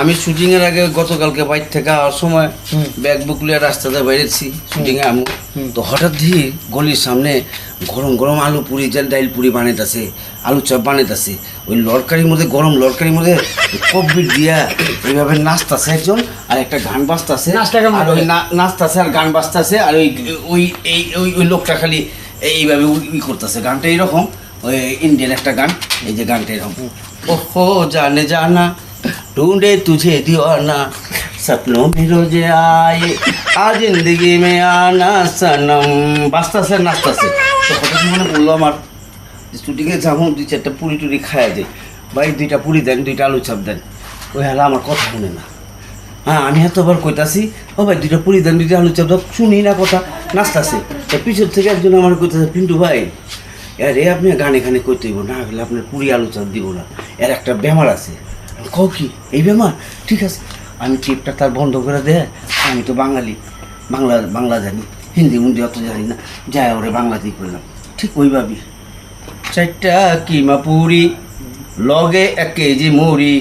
আমি শুটিং এর আগে গতকালকে বাইর থেকে আসার সময় ব্যাগ বুক লিয়ে রাস্তাতে বেরিয়েছি শুটিং এ আমি তো হঠাৎ দিয়ে গলির সামনে গরম গরম আলু পুরি ডাইল পুরি বানাইতেছে আলু চপ বানাইতেছে ওই লড়কারির মধ্যে গরম লড়কারির মধ্যে কবির দিয়া এইভাবে নাচতেছে একজন আর একটা গান বাজতেছে আর ওই নাচতেছে আর গান বাজতেছে আর ওই ওই এই ওই ওই লোকটা খালি এইভাবে ই করতেছে গানটা এইরকম ওই ইন্ডিয়ান একটা গান এই যে গানটা এরকম ओहो जाने जाना ढूंढे तुझे दीवाना सपनों में रोज आए आज जिंदगी में आना सनम বাজতাছে নাচতাছে তো হঠাৎ মনে পড়লো আমার শুটিংয়ে যাবো 2-4টা পুরি টুরি খাওয়া যায় ভাই 2টা পুরি দেন 2টা আলু চাপ দেন ওই হালা আমার কথা শুনে না হ্যাঁ আমি এতবার কইতাছি ও ভাই 2টা পুরি দেন 2টা আলু চাপ দাও শুনি না কথা নাচতাছে তো পিছন থেকে একজন আমার কইতাছে পিন্টু ভাই আরে আপনি গানে গানে করতে দিব না হলে আপনার পুরি আলু চাপ দিব না এর একটা বেমার আছে কও কি এই বেমার ঠিক আছে আমি টিপটা তার বন্ধ করে দে আমি তো বাঙালি বাংলা জানি হিন্দি মুন্দি অত জানি না যাই ওরে বাংলাতেই করলাম ঠিক ওইভাবেই 4টা কিমা পুরি লগে 1 কেজি মুড়ি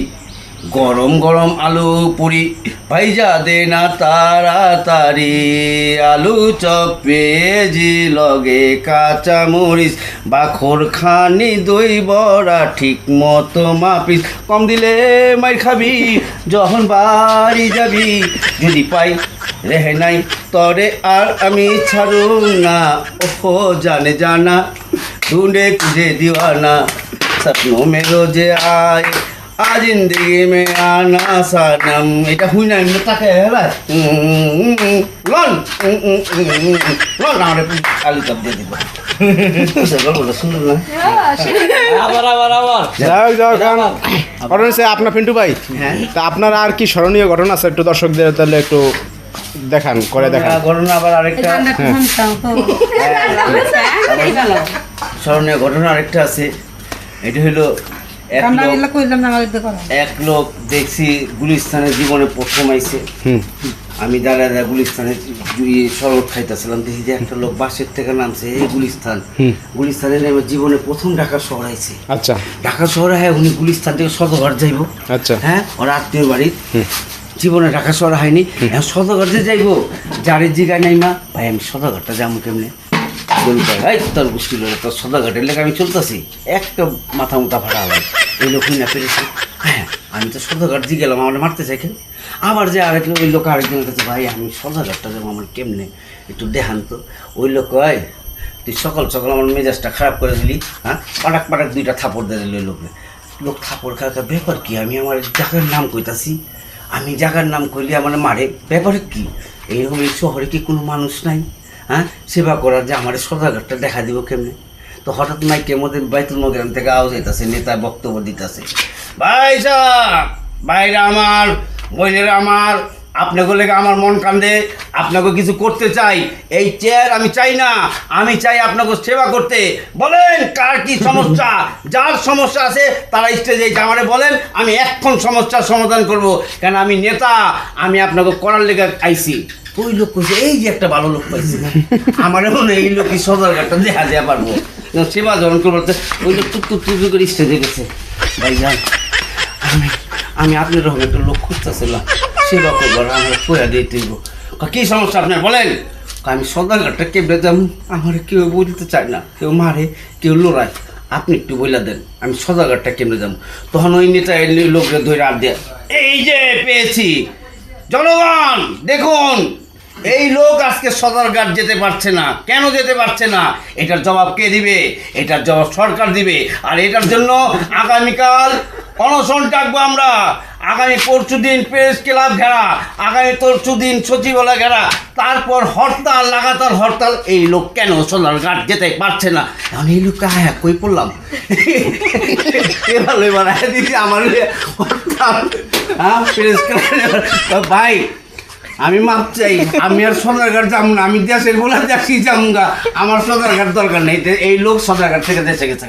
গরম গরম আলু পুরি ভাইজা দে না তাড়াতাড়ি আলু চপ পেঁয়াজি লগে কাঁচা মরিচ বাখর খানি দই বড়া ঠিক মতো মাপিস কম দিলে মাইর খাবি যখন বাড়ি যাবি যদি পাই রেহে নাই তরে আর আমি ছাড়ুম না ওহো জানে জানা ढूंढे तुझे दीवाना सपनों में रोज आए आज जिंदगी में आना सनम এটা হুই না এমনি তাকে হেলা লন লন আমারে আলু চপ দিয়ে দিব গল্পটা শুনুন না আবার যাও কারণ সে আপনার পিন্টু ভাই তা আপনার আর কি স্মরণীয় ঘটনা আছে একটু দর্শকদের তাহলে একটু দেখান করে দেখান ঘটনা আবার আরেকটা স্মরণীয় ঘটনা আরেকটা আছে এটা হলো এক লোক দেখছি গুলিস্তানের জীবনে প্রথম আইছে আমি দাঁড়া গুলিস্তানে শরবত খাইতেছিলাম দেখি যে একটা লোক বাসের থেকে নামছে এই গুলিস্তানে নেমে জীবনে প্রথম ঢাকা শহর আইছে আচ্ছা ঢাকা শহরে হ্যাঁ উনি গুলিস্তান থেকে সদরঘাট যাইব আচ্ছা হ্যাঁ ওর আত্মীয় বাড়ি জীবনে ঢাকা শহর হয়নি এখন সদরঘাটে যাইবো যারের জিগায় নাই মা ভাই আমি সদরঘাটটা যাবো কেমনে এই তোর মুশকিল হলো তোর সদরঘাটের লেগে আমি চলতেছি একটা মাথা মুথা ফাটা হবে এই লোক না পেরেছি হ্যাঁ আমি তো সদরঘাট দিয়ে গেলাম আমার মারতে চাই কেন আবার যে আরেক ওই লোক আরেকজনের কাছে ভাই আমি সদরঘাটটা যাবো আমার কেমনে একটু দেখান তো ওই লোক কয় তুই সকাল সকাল আমার মেজাজটা খারাপ করে দিলি হ্যাঁ পাটাক 2টা থাপড় দিয়ে দিল ওই লোক থাপড় খাওয়া ব্যাপার কি আমি আমার জায়গার নাম কইতাছি আমি জায়গার নাম কইলে আমার মারে ব্যাপারে কি এইরকম এই শহরে কি কোনো মানুষ নাই হ্যাঁ সেবা করার যে আমার সদরঘাটটা দেখা দিব কেমনে তো হঠাৎ মাইকের মধ্যে বাইতুল মোকাররম থেকে আওয়াজ হইতাছে নেতা বক্তব্য দিতেছে ভাই সাহেব ভাইরা আমার বোনেরা আমার আপনাকে লেগে আমার মন কান্দে আপনাকে কিছু করতে চাই এই চেয়ার আমি চাই না আমি চাই আপনাকে সেবা করতে বলেন কার কি সমস্যা যার সমস্যা আছে তারা স্টেজে আমারে বলেন আমি এখন সমস্যার সমাধান করব কেন আমি নেতা আমি আপনাকে করার লেগে আইছি ওই লোক কইছে এই যে একটা ভালো লোক পাইছে আমার মনে এই লোকই সদরঘাটটা দেখা দেওয়া পারবো সেবা যখন করবো ওই লোক টুক করে স্টেজে গেছে ভাইজান আমি আপনার রকম একটা লোক খুঁজতেছিলাম সেবা করবো আমার পয়সা দিয়ে তুলব কী সমস্যা আপনার বলেন আমি সদরঘাটটা কেবলে যাবো আমার কেউ বলতে চায় না কেউ মারে কেউ লড়ায় আপনি একটু বলে দেন আমি সদরঘাটটা কেমনে যাবো তখন ওই নেতা লোককে ধরে আর দেয় এই যে পেয়েছি জনগণ দেখুন এই লোক আজকে সদরঘাট যেতে পারছে না কেন যেতে পারছে না এটার জবাব কে দিবে এটার জবাব সরকার দিবে আর এটার জন্য আগামীকাল অনশন ডাকবো আমরা আগামী পরশুদিন প্রেস ক্লাব ঘেরা আগামী পরশুদিন সচিবালয় ঘেরা তারপর হরতাল লাগাতার হরতাল এই লোক কেন সদরঘাট যেতে পারছে না এখন এই লোককে হ্যাঁ কই পড়লাম এবার দিদি আমার হরতাল হ্যাঁ প্রেস ক্লাব ভাই আমি মাপ চাই আমি আর সদরঘাট যাবো না আমি দেশের বলে দেখি যাবো আমার সদরঘাট দরকার নেই এই লোক সদরঘাট থেকে দেশে গেছে